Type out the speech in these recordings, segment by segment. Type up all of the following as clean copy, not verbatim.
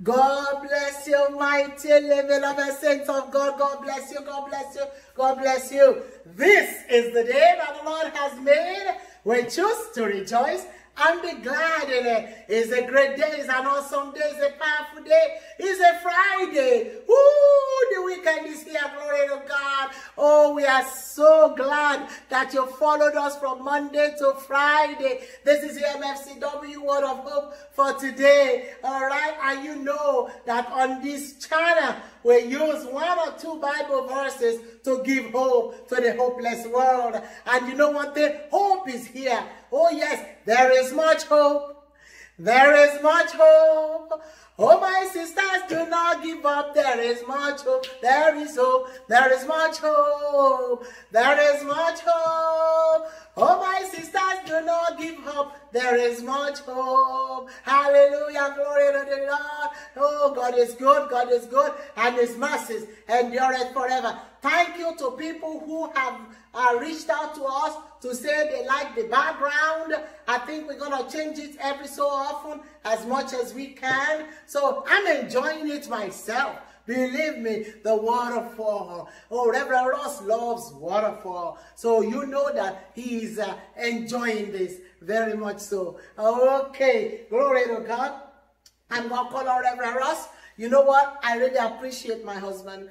God bless you, mighty living of the saints of God. God bless you, God bless you, God bless you. This is the day that the Lord has made. We choose to rejoice and be glad in it. It's a great day, it's an awesome day, it's a powerful day, it's a Friday. Woo, the weekend is here, glory to God. Oh, we are so glad that you followed us from Monday to Friday. This is the MFCW Word of Hope for today. All right, and you know that on this channel, we use one or two Bible verses to give hope to the hopeless world. And you know one thing? Hope is here. Oh yes, there is much hope. There is much hope. Oh my sisters, do not give up. There is much hope. There is hope. There is much hope. There is much hope. Oh my sisters, do not give up. There is much hope. Hallelujah. Glory to the Lord. Oh, God is good. God is good. And his mercies endureth forever. Thank you to people who have reached out to us to say they like the background. I think we're going to change it every so often as much as we can. So I'm enjoying it myself. Believe me, the waterfall. Oh, Reverend Ross loves waterfall. So you know that he's enjoying this very much so. Okay, glory to God. I'm going to call on Reverend Ross. You know what? I really appreciate my husband.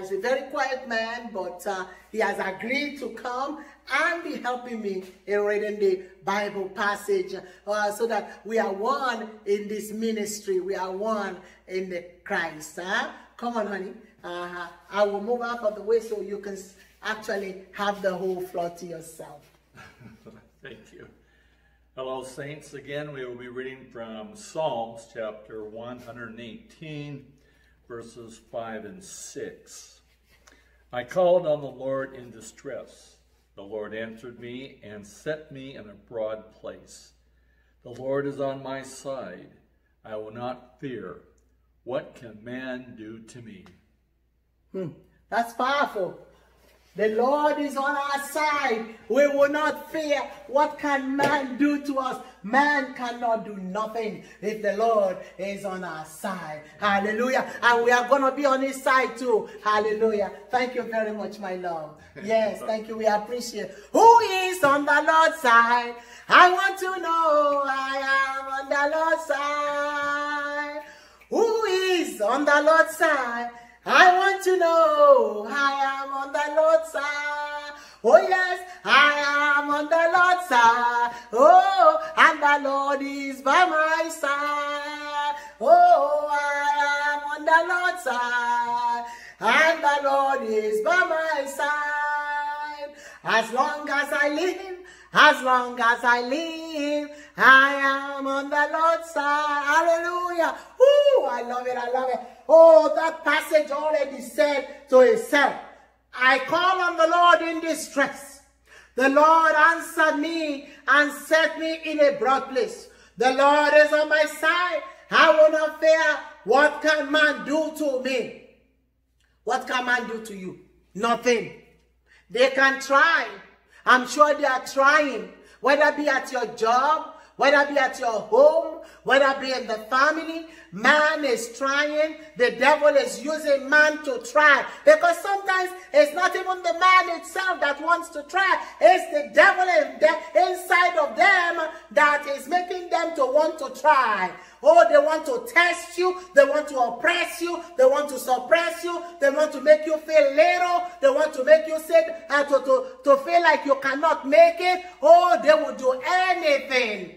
He's a very quiet man, but he has agreed to come and be helping me in reading the Bible passage so that we are one in this ministry. We are one in the Christ. Come on, honey. I will move out of the way so you can actually have the whole floor to yourself. Thank you. Hello, saints. Again, we will be reading from Psalms chapter 118, verses 5 and 6. I called on the Lord in distress. The Lord answered me and set me in a broad place. The Lord is on my side. I will not fear. What can man do to me? That's powerful. The Lord is on our side. We will not fear. What can man do to us? Man cannot do nothing if the Lord is on our side. Hallelujah. And we are going to be on his side too. Hallelujah. Thank you very much, my love. Yes, thank you. We appreciate. Who is on the Lord's side? I want to know. I am on the Lord's side. Who is on the Lord's side? I want to know. I am on the Lord's side. Oh yes, I am on the Lord's side. Oh, and the Lord is by my side. Oh, I am on the Lord's side. And the Lord is by my side. As long as I live, as long as I live, I am on the Lord's side. Hallelujah. Ooh, I love it, I love it. Oh, that passage already said to itself, I call on the Lord in distress. The Lord answered me and set me in a broad place. The Lord is on my side. I will not fear. What can man do to me? What can man do to you? Nothing. They can try. I'm sure they are trying. Whether it be at your job, whether it be at your home, whether it be in the family, man is trying. The devil is using man to try. Because sometimes it's not even the man itself that wants to try. It's the devil inside of them that is making them to want to try. Oh, they want to test you. They want to oppress you. They want to suppress you. They want to make you feel little. They want to make you say, to feel like you cannot make it. Oh, they will do anything.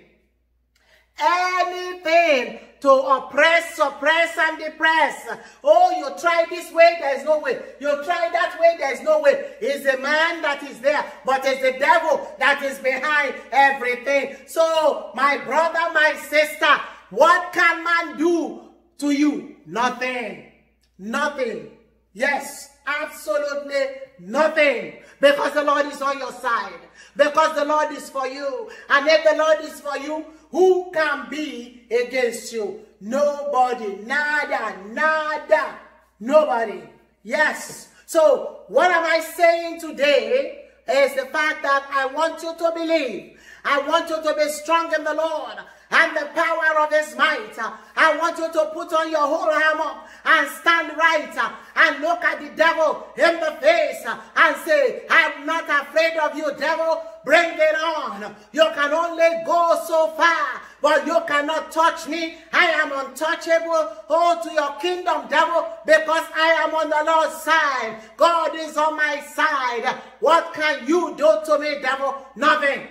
Anything to oppress, suppress, and depress. Oh, you try this way, there's no way. You try that way, there's no way. It's the man that is there, but it's the devil that is behind everything. So, my brother, my sister, what can man do to you? Nothing. Nothing. Yes, absolutely nothing. Because the Lord is on your side. Because the Lord is for you. And if the Lord is for you, who can be against you? Nobody. Nada. Nada. Nobody. Yes. So, what am I saying today is the fact that I want you to believe. I want you to be strong in the Lord. and the power of his might. I want you to put on your whole armor and stand right and look at the devil in the face and say, I'm not afraid of you, devil. Bring it on. You can only go so far, but you cannot touch me. I am untouchable. Oh, to your kingdom, devil, because I am on the Lord's side. God is on my side. What can you do to me, devil? Nothing.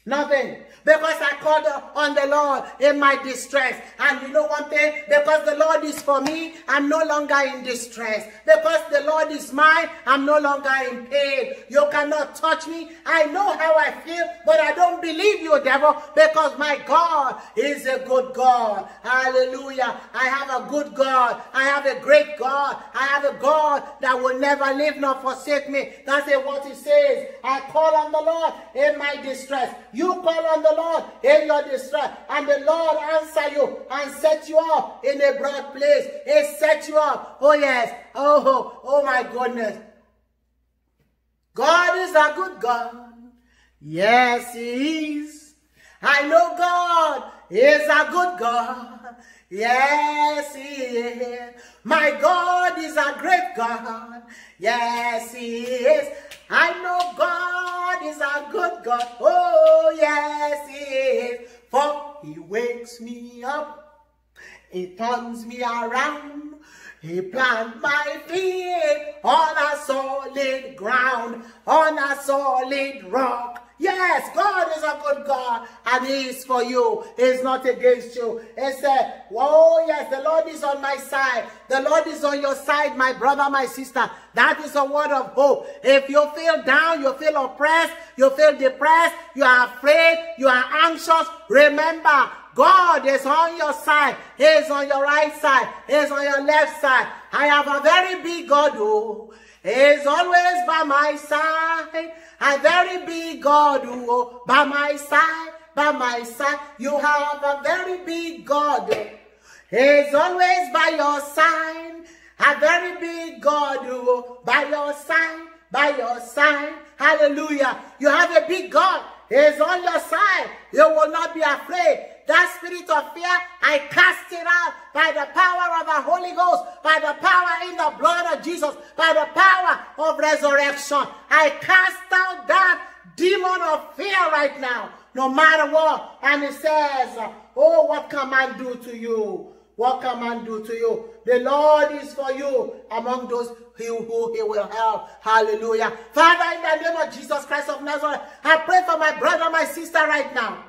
Nothing. Because I called on the Lord in my distress. And you know one thing? Because the Lord is for me, I'm no longer in distress. Because the Lord is mine, I'm no longer in pain. You cannot touch me. I know how I feel, but I don't believe you, devil, because my God is a good God. Hallelujah. I have a good God. I have a great God. I have a God that will never leave nor forsake me. That's what he says. I call on the Lord in my distress. You call on the Lord in your distress, and the Lord answer you and set you up in a broad place. He set you up. Oh yes. Oh my goodness. God is a good God. Yes, he is. I know God is a good God. Yes, he is. My God is a great God. Yes, he is. I know God is a good God. Oh, yes, he is. For he wakes me up. He turns me around. He plants my feet on a solid ground, on a solid rock. Yes, God is a good God, and he is for you. He is not against you. He said, oh yes, the Lord is on my side. The Lord is on your side, my brother, my sister. That is a word of hope. If you feel down, you feel oppressed, you feel depressed, you are afraid, you are anxious, remember, God is on your side. He is on your right side. He is on your left side. I have a very big God who is always by my side. A very big God who by my side, by my side. You have a very big God. He is always by your side. A very big God who by your side, by your side. Hallelujah. You have a big God. He is on your side. You will not be afraid. That spirit of fear, I cast it out by the power of the Holy Ghost, by the power in the blood of Jesus, by the power of resurrection. I cast out that demon of fear right now, no matter what. And it says, oh, what can man do to you? What can man do to you? The Lord is for you among those who he will help. Hallelujah. Father, in the name of Jesus Christ of Nazareth, I pray for my brother, my sister right now,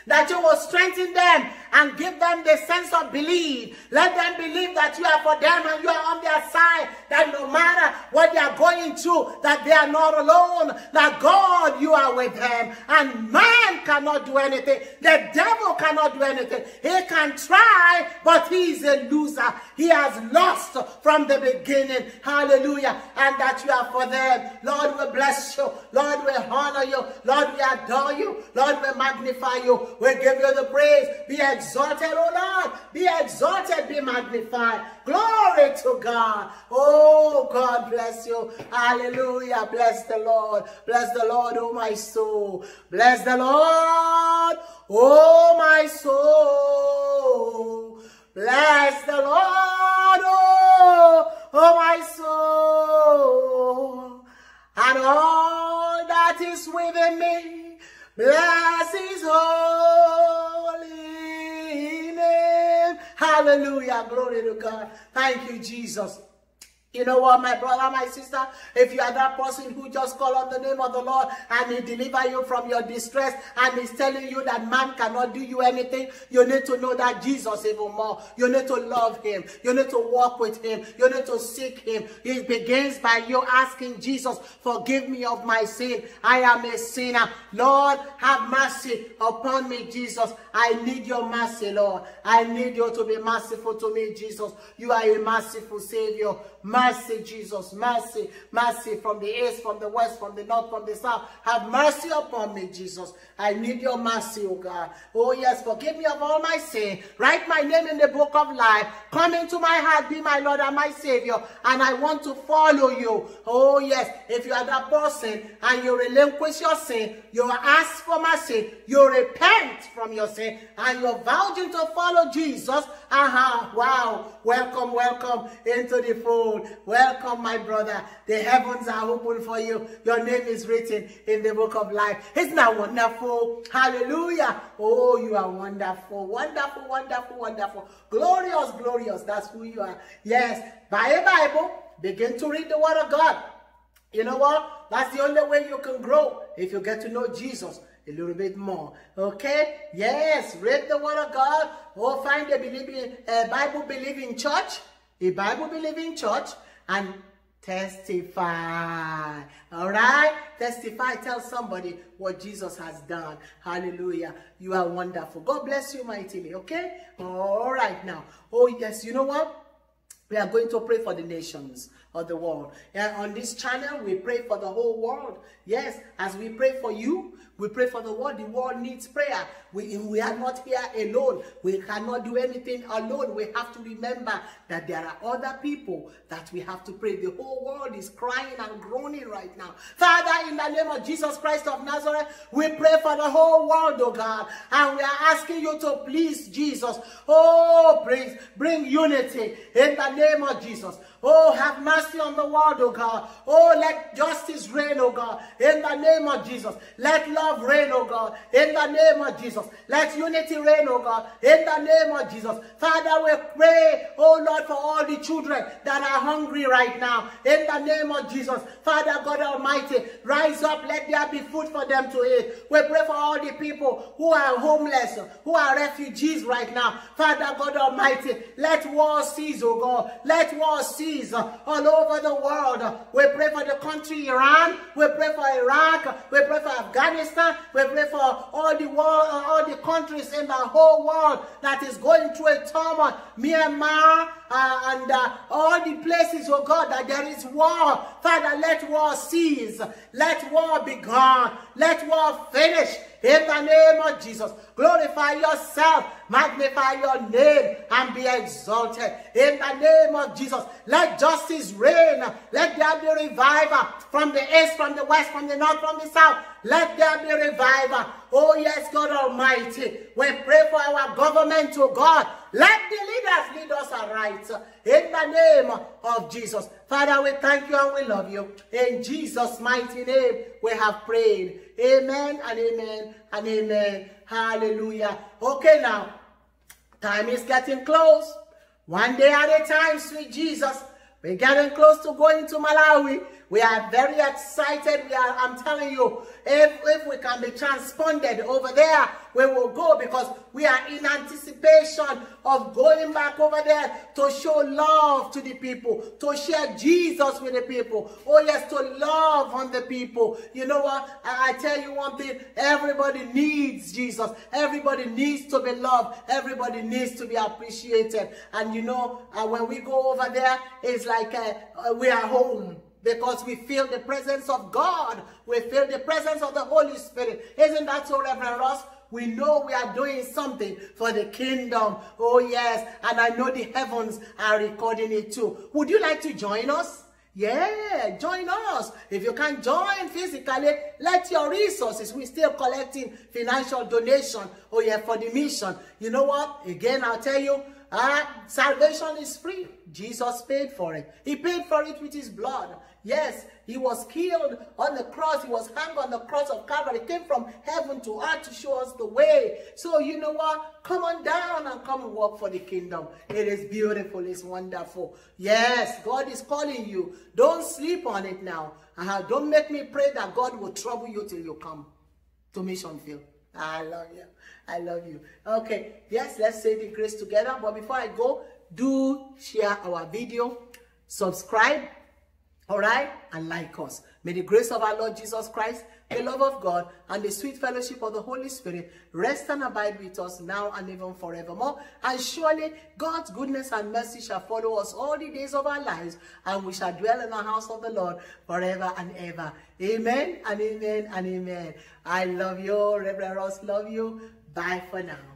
that you will strengthen them and give them the sense of belief. Let them believe that you are for them and you are on their side. That no matter what they are going through, that they are not alone. That God, you are with them. And man cannot do anything. The devil cannot do anything. He can try, but he is a loser. He has lost from the beginning. Hallelujah. And that you are for them. Lord, we bless you. Lord, we honor you. Lord, we adore you. Lord, we magnify you. We give you the praise. Be exalted, O Lord. Be exalted, be magnified. Glory to God. Oh, God bless you. Hallelujah. Bless the Lord. Bless the Lord, oh my soul. Bless the Lord, oh my soul. Bless the Lord, oh my soul. And all that is within me. Bless his holy name. Hallelujah. Glory to God. Thank you, Jesus. You know what, my brother, my sister? If you are that person who just call on the name of the Lord and he deliver you from your distress and he's telling you that man cannot do you anything, you need to know that Jesus even more. You need to love him. You need to walk with him. You need to seek him. It begins by you asking Jesus, forgive me of my sin. I am a sinner. Lord, have mercy upon me, Jesus. I need your mercy, Lord. I need you to be merciful to me, Jesus. You are a merciful Savior. Mercy, Jesus, mercy, mercy from the east, from the west, from the north, from the south. Have mercy upon me, Jesus. I need your mercy, oh God. Oh yes, forgive me of all my sin. Write my name in the book of life. Come into my heart, be my Lord and my Savior, and I want to follow you. Oh yes, if you are that person and you relinquish your sin, you ask for mercy, you repent from your sin, and you're vowing to follow Jesus. Wow, welcome, welcome into the fold. Welcome, my brother. The heavens are open for you. Your name is written in the book of life. Isn't that wonderful? Hallelujah. Oh, you are wonderful, wonderful, wonderful, wonderful. Glorious, glorious. That's who you are. Yes, buy a Bible. Begin to read the word of God. You know what? That's the only way you can grow, if you get to know Jesus a little bit more. Okay? Yes, read the word of God. Or find a Bible-believing church, a Bible-believing church, and testify. All right? Testify. Tell somebody what Jesus has done. Hallelujah. You are wonderful. God bless you mightily. Okay? All right now. Oh, yes. You know what? We are going to pray for the nations of the world. And on this channel, we pray for the whole world. Yes, as we pray for you, we pray for the world. The world needs prayer. We are not here alone. We cannot do anything alone. We have to remember that there are other people that we have to pray. The whole world is crying and groaning right now. Father, in the name of Jesus Christ of Nazareth, we pray for the whole world, oh God. And we are asking you to please, Jesus. Oh, please bring unity in the name of Jesus. Oh, have mercy on the world, oh God. Oh, let justice reign, oh God, in the name of Jesus. Let love reign, oh God, in the name of Jesus. Let unity reign, oh God, in the name of Jesus. Father, we pray, oh Lord, for all the children that are hungry right now, in the name of Jesus. Father God Almighty, rise up, let there be food for them to eat. We pray for all the people who are homeless, who are refugees right now. Father God Almighty, let war cease, oh God. Let war cease all over the world. We pray for the country Iran. We pray for Iraq. We pray for Afghanistan. We pray for all the world, all the countries in the whole world that is going through a turmoil. Myanmar and all the places, oh God, that there is war. Father, let war cease. Let war be gone. Let war finish. In the name of Jesus, glorify yourself, magnify your name, and be exalted. In the name of Jesus, let justice reign. Let there be revival from the east, from the west, from the north, from the south. Let there be revival. Oh yes, God Almighty, we pray for our government, oh God. Let the leaders lead us aright. In the name of Jesus. Father, we thank you and we love you. In Jesus' mighty name, we have prayed. Amen and amen and amen. Hallelujah. Okay, now, time is getting close. One day at a time, sweet Jesus. We're getting close to going to Malawi. We are very excited. I'm telling you, if we can be transponded over there, we will go, because we are in anticipation of going back over there to show love to the people, to share Jesus with the people. Oh yes, to love on the people. You know what? I tell you one thing, everybody needs Jesus. Everybody needs to be loved. Everybody needs to be appreciated. And you know, when we go over there, it's like we are home. Because we feel the presence of God. We feel the presence of the Holy Spirit. Isn't that so, Reverend Ross? We know we are doing something for the kingdom. Oh, yes. And I know the heavens are recording it too. Would you like to join us? Yeah, join us. If you can't join physically, let your resources. We're still collecting financial donation. Oh, yeah, for the mission. You know what? Again, I'll tell you, salvation is free. Jesus paid for it. He paid for it with his blood. Yes, he was killed on the cross. He was hung on the cross of Calvary. He came from heaven to earth to show us the way. So you know what? Come on down and come and work for the kingdom. It is beautiful. It's wonderful. Yes, God is calling you. Don't sleep on it now. Don't make me pray that God will trouble you till you come to Mission Field. I love you. I love you. Okay, yes, let's say the grace together. But before I go, do share our video, subscribe, all right, and like us. May the grace of our Lord Jesus Christ, the love of God, and the sweet fellowship of the Holy Spirit rest and abide with us now and even forevermore. And surely God's goodness and mercy shall follow us all the days of our lives, and we shall dwell in the house of the Lord forever and ever. Amen and amen and amen. I love you. Reverend Ross love you. Bye for now.